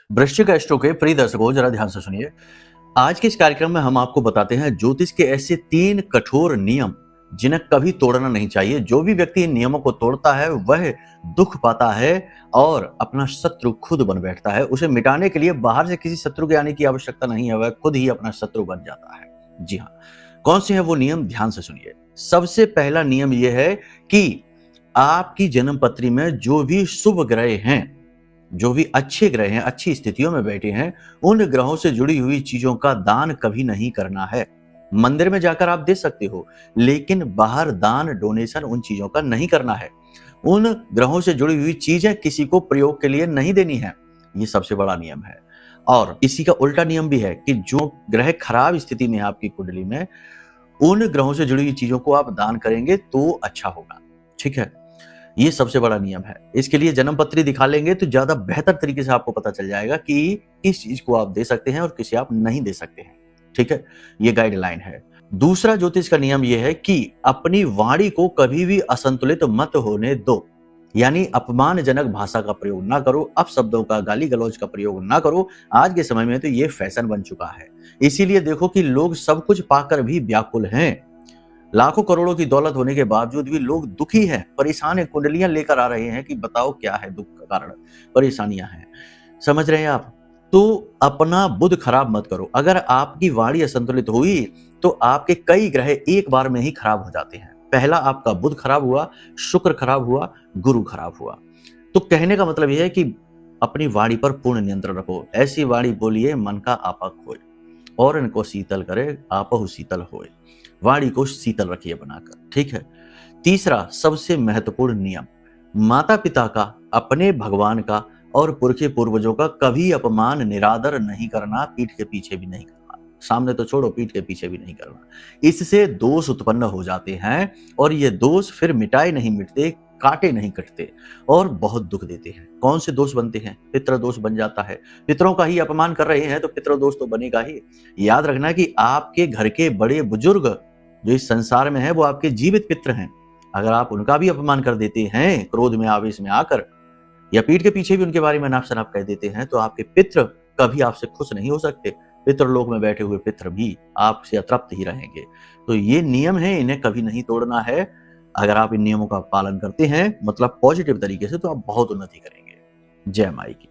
वृश्चिक एस्ट्रो के प्रिय दर्शकों, जरा ध्यान से सुनिए। आज के इस कार्यक्रम में हम आपको बताते हैं ज्योतिष के ऐसे 3 कठोर नियम जिन्हें कभी तोड़ना नहीं चाहिए। जो भी व्यक्ति इन नियमों को तोड़ता है वह दुख पाता है और अपना शत्रु खुद बन बैठता है। उसे मिटाने के लिए बाहर से किसी शत्रु के आने की आवश्यकता नहीं है, वह खुद ही अपना शत्रु बन जाता है। जी हाँ, कौन से हैं वो नियम, ध्यान से सुनिए। सबसे पहला नियम यह है कि आपकी जन्म पत्री में जो भी शुभ ग्रह हैं, जो भी अच्छे ग्रह हैं, अच्छी स्थितियों में बैठे हैं, उन ग्रहों से जुड़ी हुई चीजों का दान कभी नहीं करना है। मंदिर में जाकर आप दे सकते हो, लेकिन बाहर दान डोनेशन उन चीजों का नहीं करना है। उन ग्रहों से जुड़ी हुई चीजें किसी को प्रयोग के लिए नहीं देनी है। ये सबसे बड़ा नियम है। और इसी का उल्टा नियम भी है कि जो ग्रह खराब स्थिति में है आपकी कुंडली में, उन ग्रहों से जुड़ी हुई चीजों को आप दान करेंगे तो अच्छा होगा। ठीक है, ये सबसे बड़ा नियम है। इसके लिए जन्म पत्री दिखा लेंगे तो ज्यादा बेहतर तरीके से आपको पता चल जाएगा कि किस चीज को आप दे सकते हैं और किसे आप नहीं दे सकते हैं। ठीक है, ये गाइडलाइन है। दूसरा ज्योतिष का नियम यह है कि अपनी वाणी को कभी भी असंतुलित मत होने दो। यानी अपमानजनक भाषा का प्रयोग ना करो, अपशब्दों का, गाली गलौज का प्रयोग ना करो। आज के समय में तो ये फैशन बन चुका है। इसीलिए देखो कि लोग सब कुछ पाकर भी व्याकुल हैं। लाखों करोड़ों की दौलत होने के बावजूद भी लोग दुखी हैं, परेशान हैं, कुंडलियां लेकर आ रहे हैं कि बताओ क्या है दुख का कारण, परेशानियां हैं। समझ रहे हैं आप? तो अपना बुध खराब मत करो। अगर आपकी वाणी असंतुलित हुई तो आपके कई ग्रह एक बार में ही खराब हो जाते हैं। पहला आपका बुध खराब हुआ, शुक्र खराब हुआ, गुरु खराब हुआ। तो कहने का मतलब यह है कि अपनी वाणी पर पूर्ण नियंत्रण रखो। ऐसी वाणी बोलिए मन का आपा खोए, और इनको शीतल करे आपहु शीतल होए। वाणी को शीतल रखिए बनाकर। ठीक है। तीसरा सबसे महत्वपूर्ण नियम, माता पिता का, अपने भगवान का और पुरखे पूर्वजों का कभी अपमान निरादर नहीं करना, पीठ के पीछे भी नहीं करना। सामने तो छोड़ो, पीठ के पीछे भी नहीं करना। इससे दोष उत्पन्न हो जाते हैं और ये दोष फिर मिटाए नहीं मिटते, काटे नहीं कटते और बहुत दुख देते हैं। कौन से दोष बनते हैं? पितृ दोष बन जाता है। पितरों का ही अपमान कर रहे हैं तो पितृ दोष तो बनेगा ही। याद रखना कि आपके घर के बड़े बुजुर्ग जो इस संसार में है वो आपके जीवित पितृ हैं। अगर आप उनका भी अपमान कर देते हैं क्रोध में, आवेश में आकर, या पीठ के पीछे भी उनके बारे में नाप शनाप कह देते हैं, तो आपके पितृ कभी आपसे खुश नहीं हो सकते। पितृलोक में बैठे हुए पितृ भी आपसे अतृप्त ही रहेंगे। तो ये नियम है, इन्हें कभी नहीं तोड़ना है। अगर आप इन नियमों का पालन करते हैं, मतलब पॉजिटिव तरीके से, तो आप बहुत उन्नति करेंगे। जय माई की।